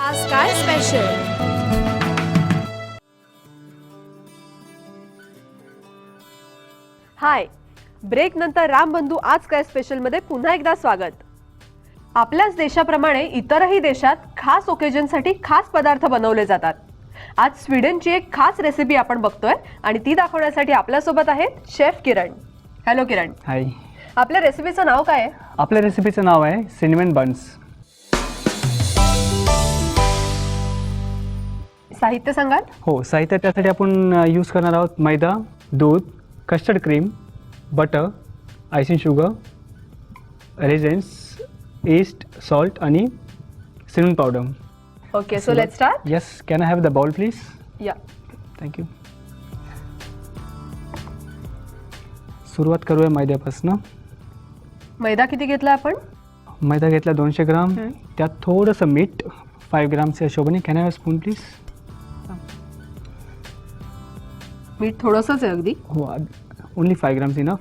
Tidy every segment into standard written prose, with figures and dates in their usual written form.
आज काय स्पेशल. हाय, ब्रेक नंतर रामबंधू आज काय स्पेशल मध्ये पुन्हा एकदा स्वागत. आपल्याच देशाप्रमाणे इतरही देशात खास ओकेजनसाठी खास पदार्थ बनवले जातात. आज स्वीडनची एक खास रेसिपी आपण बघतोय आणि ती दाखवण्यासाठी आपल्यासोबत आहेत शेफ किरण. हॅलो किरण. हाय. आपल्या रेसिपीचं नाव काय आहे? आपल्या रेसिपीचं नाव आहे सिनेमन बन्स. साहित्य सांगाल? हो, साहित्य त्यासाठी आपण यूज करणार आहोत मैदा, दूध, custard cream, butter, icing sugar, raisins, yeast, salt आणि cinnamon powder. Okay, so let's start. Yes, can I have the bowl please? Yeah. Thank you. सुरुवात करूया मैद्यापासून. मैदा किती घेतला आपण? मैदा घेतला 200 ग्राम. त्यात थोडंसं मीठ 5 ग्रामच्या हिशोबाने. Can I have spoon please? मीठ थोडंसंच आहे अगदी. हो, ओनली 5 ग्राम्स इनफ.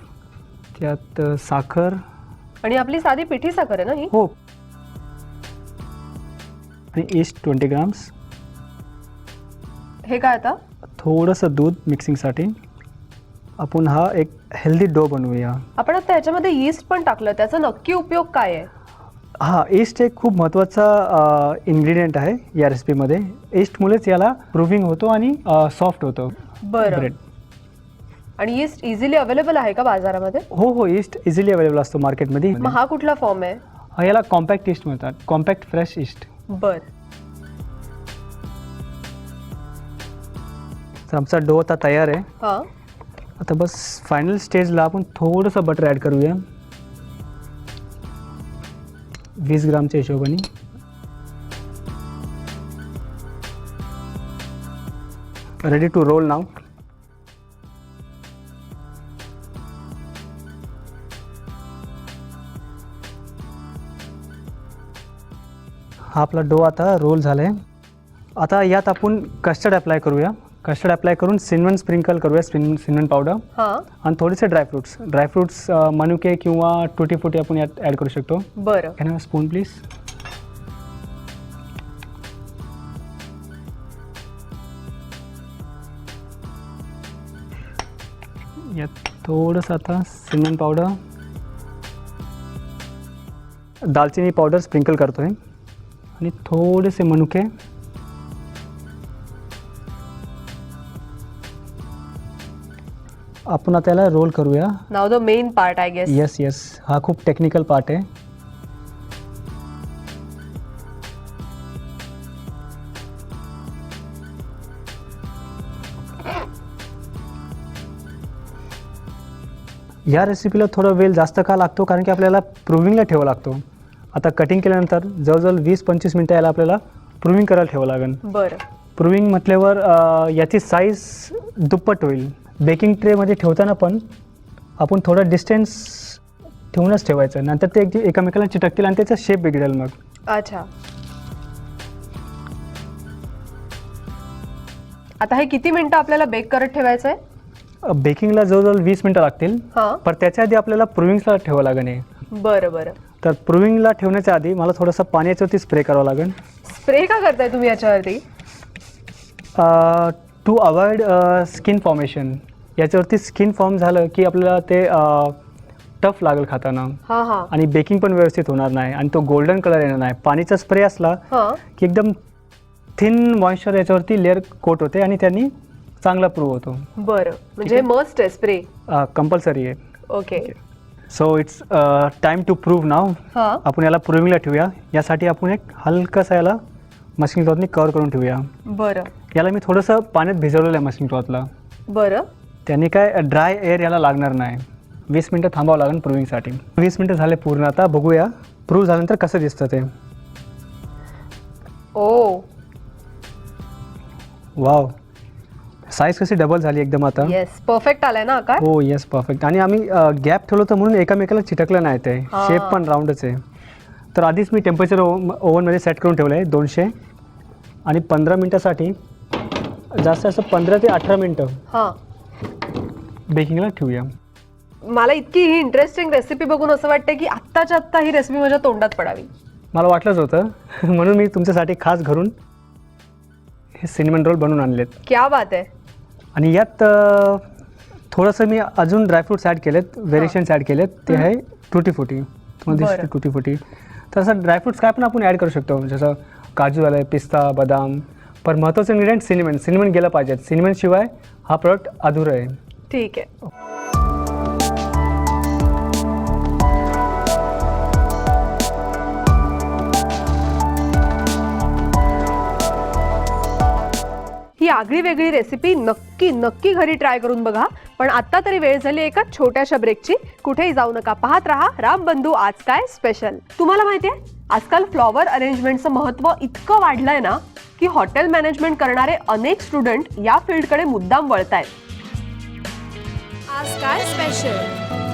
त्यात साखर आणि आपली साधी पिठी साखर आहे ना ही? हो, आणि ईस्ट 20 ग्राम्स. हे काय आता? थोडंसं दूध मिक्सिंगसाठी. आपण हा एक हेल्दी डो बनवूया. आपण आता याच्यामध्ये यीस्ट पण टाकलं, त्याचा नक्की उपयोग काय आहे? हा, ईस्ट एक खूप महत्त्वाचा इन्ग्रेडियंट आहे या रेसिपीमध्ये. ईस्टमुळेच याला प्रूव्हिंग होतो आणि सॉफ्ट होतो बरं. ब्रेड. आणि यीस्ट इझिली अवेलेबल आहे का बाजारामध्ये? हो हो, ईस्ट इझिली अवेलेबल असतो मार्केटमध्ये. मग हा कुठला फॉर्म आहे? हा, याला कॉम्पॅक्ट ईस्ट म्हणतात. Compact fresh east. बर. तर आमचा डो आता तयार आहे. हां. आता बस फायनल स्टेजला आपण थोडंसं बटर ॲड करूया 20 ग्रामच्या हिशोबाने. रेडी टू रोल नाव. हा आपला डो आता रोल झाला आहे. आता यात आपण कस्टर्ड अप्लाय करूया. कस्टर्ड अप्लाय करून सिनेमन स्प्रिंकल करूया, सिनेमन पावडर. हां. आणि थोडेसे ड्रायफ्रुट्स मनुके किंवा टुटी फुटी आपण यात ॲड करू शकतो. बरं. Can I spoon please? यात थोडंसं आता सिनेमन पावडर, दालचिनी पावडर स्प्रिंकल करतो आहे आणि थोडेसे मनुके. आपण आता याला रोल करूया. Now the main part I guess. Yes yes, हा खूप टेक्निकल पार्ट आहे. या रेसिपीला थोडा वेळ जास्त का लागतो कारण की आपल्याला प्रूव्हिंगला ठेवावं लागतो. आता कटिंग केल्यानंतर जवळजवळ 20-25 मिनटं याला आपल्याला प्रूव्हिंग करायला ठेवावं लागेल. बरं. प्रूव्हिंग म्हटल्यावर याची साईज दुप्पट होईल. बेकिंग ट्रेमध्ये ठेवताना पण आपण थोडं डिस्टन्स ठेवूनच ठेवायचं, नंतर ते एकमेकाला चिटकतील आणि त्याचा शेप बिघडेल मग. अच्छा. आता हे किती मिनिटं आपल्याला बेक करत ठेवायचं आहे? बेकिंगला जवळजवळ 20 मिनटं लागतील. हां. पण त्याच्या आधी आपल्याला प्रूव्हिंगला ठेवावं लागेल. बरं बरं. तर प्रूव्हिंगला ठेवण्याच्या आधी मला थोडंसं पाण्याच्यावरती स्प्रे करावं लागेल. स्प्रे का करताय तुम्ही याच्यावरती? To avoid skin formation. याच्यावरती स्किन फॉर्म झालं की आपल्याला ते टफ लागेल खाताना. हां हां. आणि बेकिंग पण व्यवस्थित होणार नाही आणि तो गोल्डन कलर येणार नाही. पाणीचा स्प्रे असला हां. की एकदम थिन मॉइश्चर याच्यावरती लेअर कोट होते आणि त्यांनी चांगला प्रूव्ह होतो. बरं, म्हणजे मस्ट आहे स्प्रे? कंपल्सरी आहे. Okay. So it's time to prove now. हां. आपण याला प्रूव्हिंगला ठेवूया. यासाठी आपण एक हलकासा याला मशीन क्लॉथनी कव्हर करून ठेवूया. बरं. याला मी थोडंसं पाण्यात भिजवलेलं आहे मशीन क्लॉथला. बरं. त्याने काय ड्राय एअर याला लागणार नाही. 20 मिनटं थांबावं लागेल प्रूव्हिंगसाठी. 20 मिनटं झाले पूर्ण. आता बघूया प्रूव्ह झाल्यानंतर कसं दिसतं ते. ओ वाव, साईज कशी डबल झाली एकदम आता. येस, परफेक्ट आलाय ना आकार? हो येस, परफेक्ट. आणि आम्ही गॅप ठेवलं होतं म्हणून एकामेकाला चिटकलं नाही. ते हां. शेप पण राऊंडच आहे. तर आधीच मी टेम्परेचर ओव्हनमध्ये सेट करून ठेवलं आहे 200 आणि 15 मिनटासाठी जास्त 15 ते 18 मिनटं हां बेकिंगला ठेवूया. मला इतकी ही इंटरेस्टिंग रेसिपी बघून असं वाटतं की आत्ताच्या आत्ता ही रेसिपी माझ्या तोंडात पडावी. मला वाटलंच होतं म्हणून मी तुमच्यासाठी खास घरून हे सिनेमन रोल बनवून आणलेत. क्या बात आहे. आणि यात थोडंसं मी अजून ड्रायफ्रूट्स ॲड केलेत, व्हेरिएशन्स ॲड केलेत. ते आहे टुटी फुटी, तुम्हाला बरं. दिसतं टुटी फुटी. तर असं ड्रायफ्रूट्स काय पण आपण ॲड करू शकतो, जसं काजू झालं, पिस्ता, बदाम. पण महत्त्वाचं इन्ग्रेडियंट सिनेमन. सिनेमन गेलं पाहिजे. सिनेमन शिवाय हा प्रोडक्ट अधुरा आहे. ठीक आहे. ही आगळी वेगळी रेसिपी नक्की नक्की घरी ट्राय करून बघा. पण आता तरी वेळ झाली एका छोट्याशा ब्रेकची. कुठेही जाऊ नका, पाहत राहा रामबंधू आज काय स्पेशल. तुम्हाला माहितीये आजकाल फ्लॉवर अरेंजमेंटचं महत्त्व इतकं वाढलंय ना की हॉटेल मॅनेजमेंट करणारे अनेक स्टुडंट या फील्डकडे मुद्दाम वळतायत. आज काय स्पेशल.